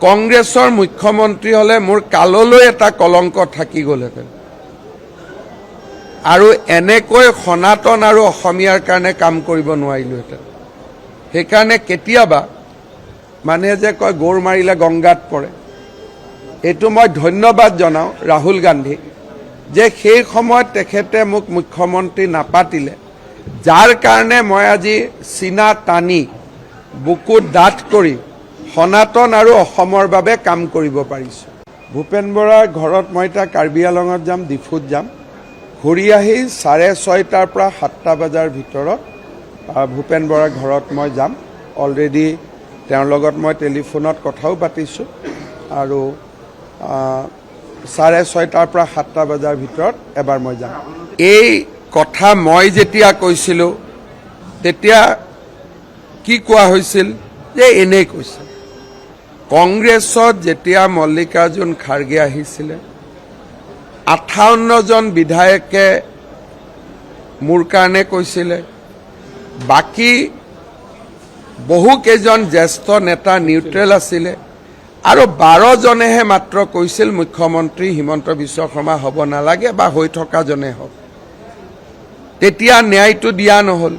কংগ্ৰেছৰ মুখ্যমন্ত্ৰী হলে মোৰ কাললৈ এটা কলংক থাকি গ'লহেঁতেন আৰু এনেকৈ সনাতন আৰু অসমীয়াৰ কাৰণে কাম কৰিব নোৱাৰিলোহেঁতেন। সেইকাৰণে কেতিয়াবা মানুহে যে কয় গৌৰ মাৰিলে গংগাত পৰে, এইটো মই ধন্যবাদ জনাওঁ ৰাহুল গান্ধীক যে সেই সময়ত তেখেতে মোক মুখ্যমন্ত্ৰী নাপাতিলে, যাৰ কাৰণে মই আজি চিনা টানি বুকুত ডাঠ কৰি সনাতন আৰু অসমৰ বাবে কাম কৰিব পাৰিছোঁ। ভূপেন বৰাৰ ঘৰত মই এতিয়া কাৰ্বি আংলঙত যাম, ডিফুত যাম, ঘূৰি আহি 6:30 পৰা 7 বজাৰ ভিতৰত ভূপেন বৰাৰ ঘৰত মই যাম। অলৰেডি তেওঁৰ লগত মই টেলিফোনত কথাও পাতিছোঁ আৰু 6:30 পৰা 7 বজাৰ ভিতৰত এবাৰ মই যাম। এই কথা মই যেতিয়া কৈছিলোঁ তেতিয়া কি কোৱা হৈছিল যে এনেই কৈছিল। কংগ্ৰেছত যেতিয়া মল্লিকাৰ্জুন খাৰ্গে আহিছিলে 58জন বিধায়কে মোৰ কাৰণে কৈছিলে, বাকী বহুকেইজন জ্যেষ্ঠ নেতা নিউট্ৰেল আছিলে আৰু 12জনেহে মাত্ৰ কৈছিল মুখ্যমন্ত্ৰী হিমন্ত বিশ্ব শৰ্মা হ'ব নালাগে বা হৈ থকাজনে হওক। তেতিয়া ন্যায়টো দিয়া নহ'ল।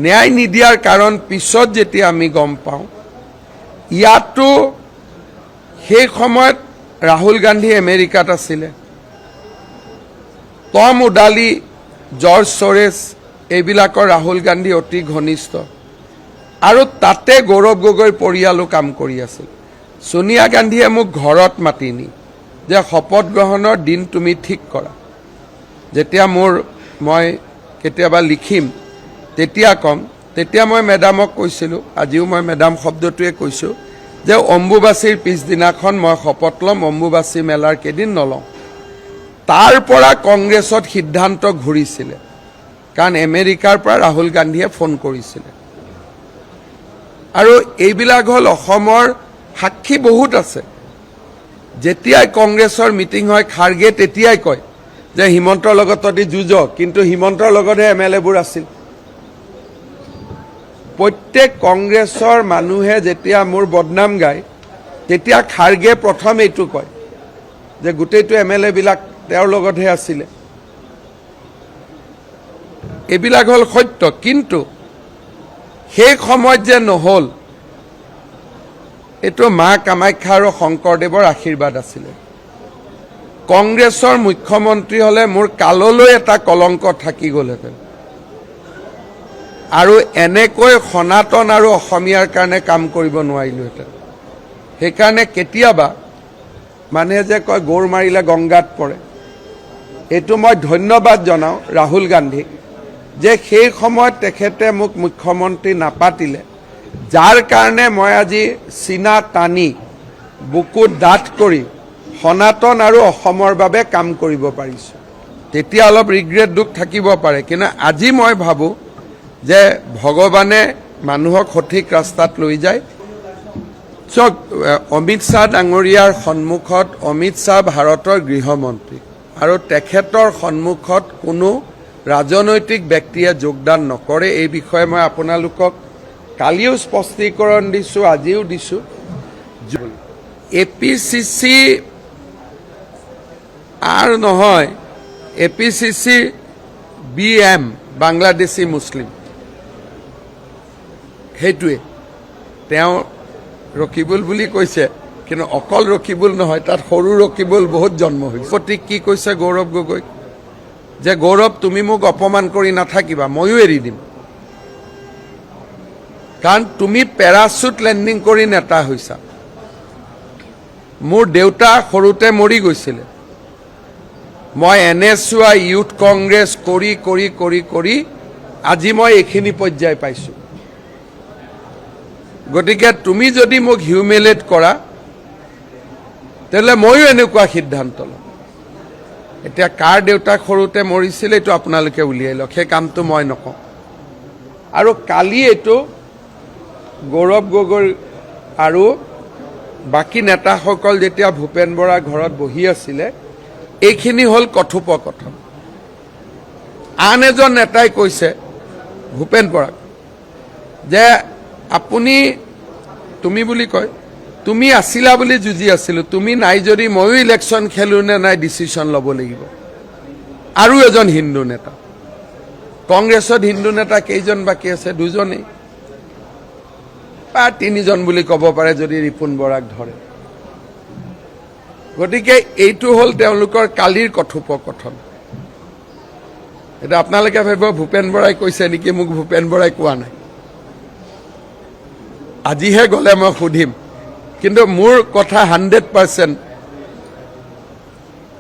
ন্যায় নিদিয়াৰ কাৰণ পিছত যেতিয়া আমি গম পাওঁ, ইয়াতো সেই সময়ত ৰাহুল গান্ধী আমেৰিকাত আছিলে, টম ওডালি, জৰ্জ ছৰেছ এইবিলাকৰ ৰাহুল গান্ধী অতি ঘনিষ্ঠ আৰু তাতে গৌৰৱ গগৈৰ পৰিয়ালো কাম কৰি আছিল। সোনিয়া গান্ধীয়ে মোক ঘৰত মাতি নি যে শপত গ্ৰহণৰ দিন তুমি ঠিক কৰা। যেতিয়া মই কেতিয়াবা লিখিম তেতিয়া কম, তেতিয়া মই মেডামক কৈছিলোঁ, আজিও মই মেডাম শব্দটোৱে কৈছোঁ যে অম্বুবাচীৰ পিছদিনাখন মই শপত ল'ম, অম্বুবাচী মেলাৰ কেইদিন নলওঁ। তাৰ পৰা কংগ্ৰেছত সিদ্ধান্ত ঘূৰিছিলে, কাৰণ আমেৰিকাৰ পৰা ৰাহুল গান্ধীয়ে ফোন কৰিছিলে। আৰু এইবিলাক হ'ল অসমৰ সাক্ষী বহুত আছে। যেতিয়াই কংগ্ৰেছৰ মিটিং হয় খাৰ্গে তেতিয়াই কয় যে হিমন্তৰ লগত তহঁতি যুঁজক, কিন্তু হিমন্তৰ লগতহে MLA-বোৰ আছিল। প্ৰত্যেক কংগ্ৰেছৰ মানুহে যেতিয়া মোৰ বদনাম গায় তেতিয়া খাৰ্গে প্ৰথম এইটো কয় যে গোটেইটো MLA-বিলাক তেওঁৰ লগতহে আছিলে। এইবিলাক হ'ল সত্য, কিন্তু সেই সময়ত যে নহ'ল এইটো মা কামাখ্যা আৰু শংকৰদেৱৰ আশীৰ্বাদ আছিলে। কংগ্ৰেছৰ মুখ্যমন্ত্ৰী হলে মোৰ কাললৈ এটা কলংক থাকি গ'লহেঁতেন আৰু এনেকৈ সনাতন আৰু অসমীয়াৰ কাৰণে কাম কৰিব নোৱাৰিলোহেঁতেন। সেইকাৰণে কেতিয়াবা মানুহে যে কয় গৌৰ মাৰিলে গংগাত পৰে, এইটো মই ধন্যবাদ জনাওঁ ৰাহুল গান্ধীক যে সেই সময়ত তেখেতে মোক মুখ্যমন্ত্ৰী নাপাতিলে, যাৰ কাৰণে মই আজি চিনা টানি বুকুত ডাঠ কৰি সনাতন আৰু অসমৰ বাবে কাম কৰিব পাৰিছোঁ। তেতিয়া অলপ ৰিগ্ৰেট দুখ থাকিব পাৰে, কিন্তু আজি মই ভাবোঁ যে ভগৱানে মানুহক সঠিক ৰাস্তাত লৈ যায়। চক অমিত শ্বাহ ডাঙৰীয়াৰ সন্মুখত, অমিত শ্বাহ ভাৰতৰ গৃহমন্ত্ৰী আৰু তেখেতৰ সন্মুখত কোনো ৰাজনৈতিক ব্যক্তিয়ে যোগদান নকৰে। এই বিষয়ে মই আপোনালোকক কালিও স্পষ্টীকৰণ দিছোঁ, আজিও দিছোঁ। APCC আৰু নহয়, APCC BM বাংলাদেশী মুছলিম, সেইটোৱে তেওঁ ৰকিবুল বুলি কৈছে, কিন্তু অকল ৰকিবুল নহয়, তাত সৰু ৰকিবুল বহুত জন্ম হৈছে। প্ৰতীক কি কৈছে গৌৰৱ গগৈ যে গৌৰৱ তুমি মোক অপমান কৰি নাথাকিবা, ময়ো এৰি দিম, কাৰণ তুমি পেৰাচুট লেণ্ডিং কৰি নেতা হৈছা। মোৰ দেউতা সৰুতে মৰি গৈছিলে, মই NSY ইউথ কংগ্ৰেছ কৰি কৰি কৰি কৰি আজি মই এইখিনি পৰ্যায় পাইছোঁ। গতিকে তুমি যদি মোক হিউমিলেট কৰা তেতিয়াহ'লে ময়ো এনেকুৱা সিদ্ধান্ত ল'ম। এতিয়া কাৰ দেউতাক সৰুতে মৰিছিল এইটো আপোনালোকে উলিয়াই লওক, সেই কামটো মই নকওঁ। আৰু কালি এইটো গৌৰৱ গগৈ আৰু বাকী নেতাসকল যেতিয়া ভূপেন বৰাৰ ঘৰত বহি আছিলে, এইখিনি হ'ল কথোপকথন। আন এজন নেতাই কৈছে ভূপেন বৰাক যে আপুনি, তুমি বুলি কয়, তুমি আছিলা বুলি যুঁজি আছিলোঁ, তুমি নাই যদি ময়ো ইলেকশ্যন খেলোঁ নে নাই ডিচিশ্যন ল'ব লাগিব। আৰু এজন হিন্দু নেতা, কংগ্ৰেছত হিন্দু নেতা কেইজন বাকী আছে? দুজনেই বা তিনিজন বুলি ক'ব পাৰে যদি ৰিপুণ বৰাক ধৰে। গতিকে এইটো হ'ল তেওঁলোকৰ কালিৰ কথোপকথন। এতিয়া আপোনালোকে ভাবিব ভূপেন বৰাই কৈছে নেকি, মোক ভূপেন বৰাই কোৱা নাই। আজিহে গ'লে মই সুধিম, কিন্তু মোৰ কথা 100%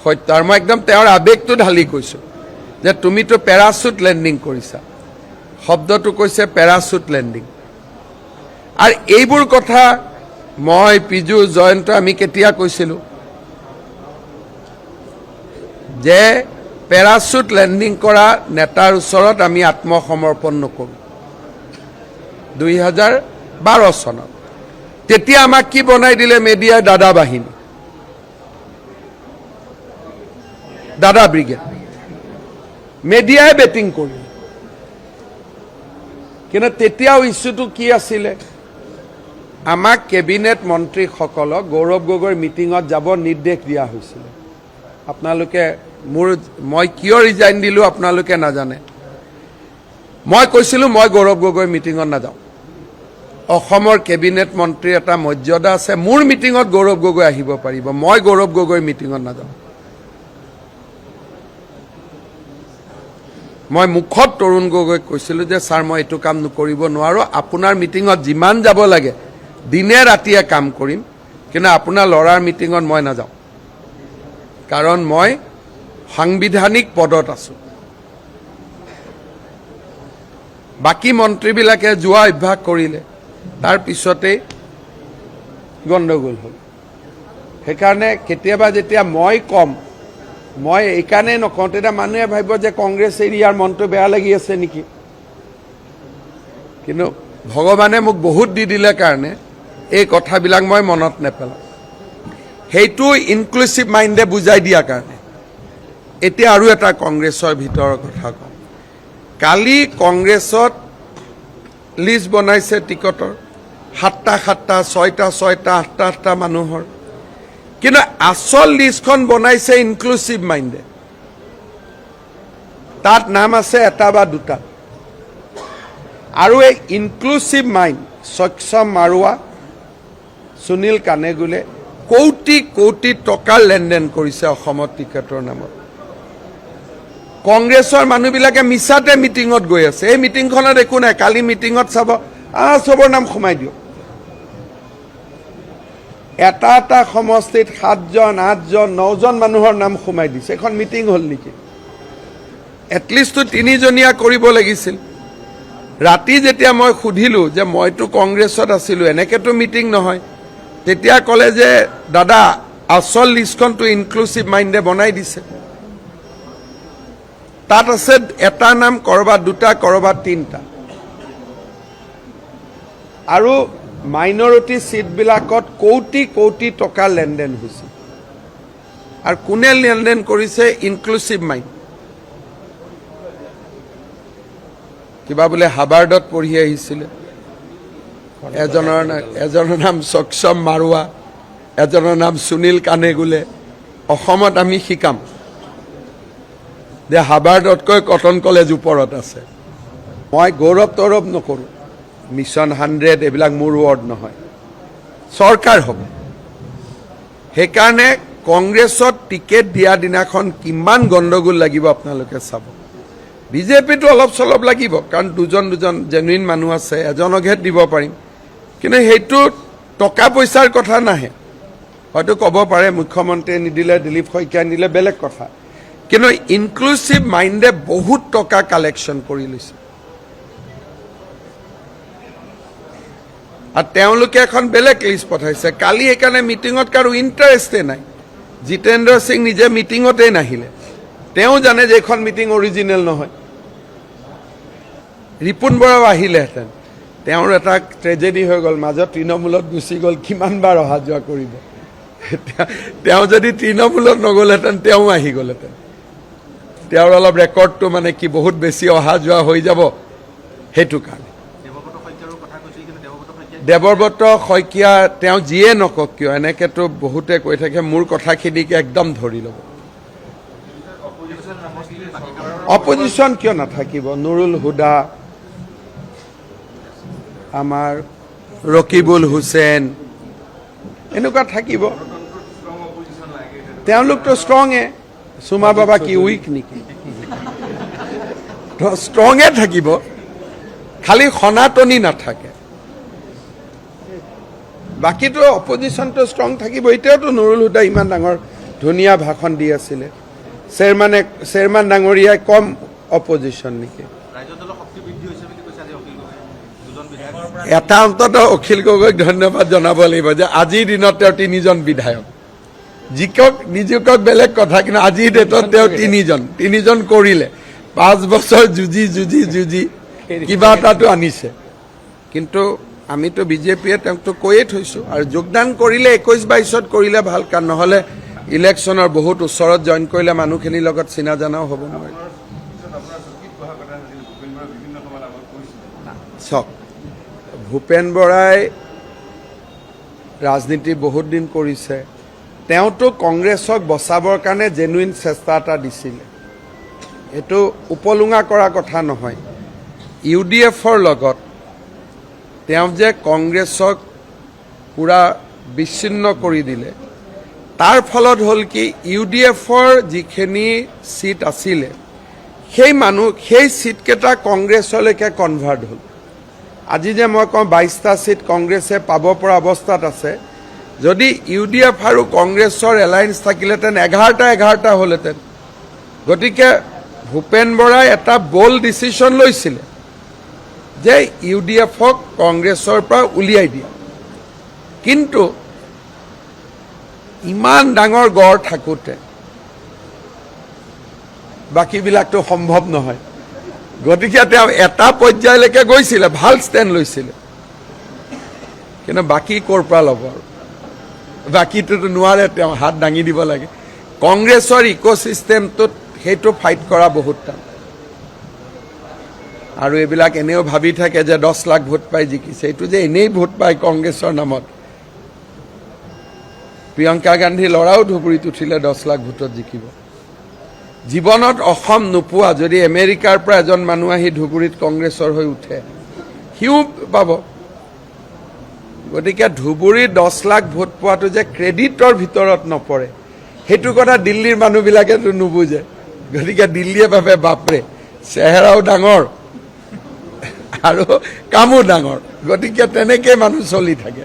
সত্য। আৰু মই একদম তেওঁৰ আৱেগটো ঢালি কৈছোঁ যে তুমিতো পেৰাচুট লেণ্ডিং কৰিছা, শব্দটো কৈছে পেৰাচুট লেণ্ডিং। আৰু এইবোৰ কথা মই, পিজু, জয়ন্ত আমি কেতিয়া কৈছিলোঁ যে পেৰাচুট লেণ্ডিং কৰা নেতাৰ ওচৰত আমি আত্মসমৰ্পণ নকৰোঁ। 2012 চনত তেতিয়া আমাক কি বনাই দিলে মেডিয়াই? দাদা বাহিনী, দাদা ব্ৰিগেড, মেডিয়াই বেটিং কৰিলে। কিন্তু তেতিয়াও ইছ্যুটো কি আছিলে? আমাক কেবিনেট মন্ত্ৰীসকলক গৌৰৱ গগৈৰ মিটিঙত যাব নিৰ্দেশ দিয়া হৈছিলে। আপোনালোকে মই কিয় ৰিজাইন দিলোঁ আপোনালোকে নাজানে। মই কৈছিলোঁ মই গৌৰৱ গগৈৰ মিটিঙত নাযাওঁ। অসমৰ কেবিনেট মন্ত্ৰীৰ এটা মৰ্যাদা আছে, মোৰ মিটিঙত গৌৰৱ গগৈ আহিব পাৰিব, মই গৌৰৱ গগৈৰ মিটিঙত নাযাওঁ। মই মুখত তৰুণ গগৈক কৈছিলোঁ যে ছাৰ মই এইটো কাম কৰিব নোৱাৰোঁ, আপোনাৰ মিটিঙত যিমান যাব লাগে দিনে ৰাতিয়ে কাম কৰিম, কিন্তু আপোনাৰ ল'ৰাৰ মিটিঙত মই নাযাওঁ, কাৰণ মই সাংবিধানিক পদত আছোঁ। বাকী মন্ত্ৰীবিলাকে যোৱা অভ্যাস কৰিলে, তাৰ পিছতেই গণ্ডগোল হ'ল। সেইকাৰণে কেতিয়াবা যেতিয়া মই কম, মই এইকাৰণেই নকওঁ, তেতিয়া মানুহে ভাবিব যে কংগ্ৰেছ এৰি ইয়াৰ মনটো বেয়া লাগি আছে নেকি। কিন্তু ভগৱানে মোক বহুত দি দিলে কাৰণে এই কথাবিলাক মই মনত নেপেলাওঁ। সেইটো ইনক্লুচিভ মাইণ্ডে বুজাই দিয়াৰ কাৰণে। এতিয়া আৰু এটা কংগ্ৰেছৰ ভিতৰৰ কথা কওঁ। কালি কংগ্ৰেছত লিষ্ট বনাইছে টিকটৰ, 7টা 6টা 8টা মানুহৰ, কিন্তু আচল লিষ্টখন বনাইছে ইনক্লুচিভ মাইণ্ডে। তাত নাম আছে এটা বা দুটা। আৰু এই ইনক্লুচিভ মাইণ্ড সক্ষম মাৰুৱা, সুনীল কানেগুলে কোটি কোটি টকাৰ লেনদেন কৰিছে অসমত টিকেটৰ নামত। কংগ্ৰেছৰ মানুহবিলাকে মিছাতে মিটিঙত গৈ আছে। এই মিটিংখনত একো নাই, কালি মিটিঙত চাব চবৰ নাম সোমাই দিয়ক। এটা এটা সমষ্টিত 7জন 8জন 9জন মানুহৰ নাম সোমাই দিছে। এখন মিটিং হ'ল নেকি? এটলিষ্টটো 3জনীয়া কৰিব লাগিছিল। ৰাতি যেতিয়া মই সুধিলোঁ যে মইতো কংগ্ৰেছত আছিলোঁ, এনেকেতো মিটিং নহয়, তেতিয়া ক'লে যে দাদা আচল লিষ্টখনটো ইনক্লুচিভ মাইণ্ডে বনাই দিছে। তাত আছে এটা নাম, ক'ৰবাত দুটা, ক'ৰবাত 3টা। আৰু মাইনৰিটি চিটবিলাকত কোটি কোটি টকা লেনদেন হৈছে। আৰু কোনে লেনদেন কৰিছে? Inclusive mind. কিবা বোলে হাৰ্ভাৰ্ডত পঢ়ি আহিছিলে, এজনৰ নাম সক্ষম মাৰুৱা, এজনৰ নাম সুনীল কানেগুলে। অসমত আমি শিকাম যে হাৰ্ভাৰ্ডতকৈ কটন কলেজ ওপৰত আছে। মই গৌৰৱ তৌৰৱ নকৰোঁ, মিছন 100 এইবিলাক মোৰ ৱৰ্ড নহয়, চৰকাৰ হ'ব। সেইকাৰণে কংগ্ৰেছত টিকেট দিয়া দিনাখন কিমান গণ্ডগোল লাগিব আপোনালোকে চাব। বিজেপিটো অলপ চলপ লাগিব, কাৰণ দুজন জেনুইন মানুহ আছে, এজনকহে দিব পাৰিম। কিন্তু সেইটো টকা পইচাৰ কথা নাহে। হয়তো ক'ব পাৰে মুখ্যমন্ত্ৰীয়ে নিদিলে, দিলীপ শইকীয়াই নিদিলে, বেলেগ কথা। কিন্তু ইনক্লুচিভ মাইণ্ডে বহুত টকা কালেকশ্যন কৰি লৈছে। আৰু তেওঁলোকে এখন বেলেগ লিষ্ট পঠাইছে। কালি সেইকাৰণে মিটিঙত কাৰো ইণ্টাৰেষ্টে নাই। জিতেন্দ্ৰ সিং নিজে মিটিঙতেই নাহিলে, তেওঁ জানে যে এইখন মিটিং অৰিজিনেল নহয়। ৰিপুণ বৰাও আহিলেহেঁতেন, তেওঁৰ এটা ট্ৰেজেডি হৈ গ'ল, মাজত তৃণমূলত গুচি গ'ল, কিমানবাৰ অহা যোৱা কৰিব। তেওঁ যদি তৃণমূলত নগ'লহেঁতেন তেওঁ আহি গ'লহেঁতেন। তেওঁৰ অলপ ৰেকৰ্ডটো মানে কি বহুত বেছি অহা যোৱা হৈ যাব, সেইটো কাৰণে। দেৱব্ৰত শইকীয়া তেওঁ যিয়ে নকওক কিয় এনেকেতো বহুতে কৈ থাকে মোৰ কথাখিনিকে একদম ধৰি ল'ব অপজিশ্যন কিয় নাথাকিব নুৰুল হুদা আমাৰ ৰকিবুল হুছেইন এনেকুৱা থাকিব তেওঁলোকতো ষ্ট্ৰঙে সুমা বাবা কি উইক নেকি ষ্ট্ৰঙে থাকিব খালি সনাতনী নাথাকে বাকীটো অপজিশ্যনটো ষ্ট্ৰং থাকিব এতিয়াওতো নুৰুল হুদা ইমান ডাঙৰ ধুনীয়া ভাষণ দি আছিলে চেয়াৰমেন ডাঙৰীয়াই কম অপজিশ্যন নেকি এটা অন্তত অখিল গগৈক ধন্যবাদ জনাব লাগিব যে আজিৰ দিনত তেওঁ 3জন বিধায়ক যিকক নিজকক বেলেগ কথা কিন্তু আজিৰ ডেটত তেওঁ 3জন কৰিলে 5 বছৰ যুঁজি কিবা এটাটো আনিছে কিন্তু আমিতো বিজেপিয়ে তেওঁকতো কৈয়ে থৈছোঁ আৰু যোগদান কৰিলে 21-22ত কৰিলে ভাল কাৰণ নহ'লে ইলেকশ্যনৰ বহুত ওচৰত জইন কৰিলে মানুহখিনিৰ লগত চিনা জানাও হ'ব নোৱাৰে চাওক ভূপেন বৰাই ৰাজনীতি বহুত দিন কৰিছে তেওঁতো কংগ্ৰেছক বচাবৰ কাৰণে জেনুইন চেষ্টা এটা দিছিলে এইটো উপলুঙা কৰা কথা নহয় UDFৰ লগত তেওঁ যে কংগ্ৰেছক পুৰা বিচ্ছিন্ন কৰি দিলে তাৰ ফলত হ'ল কি UDFৰ যিখিনি সিট আছিলে সেই সিটকেইটা কংগ্ৰেছলৈকে কনভাৰ্ট হ'ল আজি যে মই কওঁ 22টা সিট কংগ্ৰেছে পাব পৰা অৱস্থাত আছে যদি UDF আৰু কংগ্ৰেছৰ এলায়েন্স থাকিলেহেঁতেন 11টা হ'লহেঁতেন গতিকে ভূপেন বৰাই এটা বল্ড ডিচিশ্যন লৈছিলে যে UDFক কংগ্ৰেছৰ পৰা উলিয়াই দিয়া কিন্তু ইমান ডাঙৰ গড় থাকোঁতে বাকীবিলাকতো সম্ভৱ নহয় গতিকে তেওঁ এটা পৰ্যায়লৈকে গৈছিলে ভাল ষ্টেণ্ড লৈছিলে কিন্তু বাকী ক'ৰ পৰা ল'ব আৰু বাকীটোতো নোৱাৰে তেওঁ হাত দাঙি দিব লাগে কংগ্ৰেছৰ ইক'চিষ্টেমটোত সেইটো ফাইট কৰা বহুত টান আৰু এইবিলাক এনেও ভাবি থাকে যে 10 লাখ ভোট পাই জিকিছে এইটো যে এনেই ভোট পায় কংগ্ৰেছৰ নামত প্ৰিয়ংকা গান্ধী ল'ৰাও ধুবুৰীত উঠিলে 10 লাখ ভোটত জিকিব জীৱনত অসম নোপোৱা যদি আমেৰিকাৰ পৰা এজন মানুহ আহি ধুবুৰীত কংগ্ৰেছৰ হৈ উঠে সিও পাব গতিকে ধুবুৰীত 10 লাখ ভোট পোৱাটো যে ক্ৰেডিটৰ ভিতৰত নপৰে সেইটো কথা দিল্লীৰ মানুহবিলাকেতো নুবুজে গতিকে দিল্লীয়ে ভাবে বাপৰে চেহেৰাও ডাঙৰ আৰু কামো ডাঙৰ গতিকে তেনেকৈ মানুহ চলি থাকে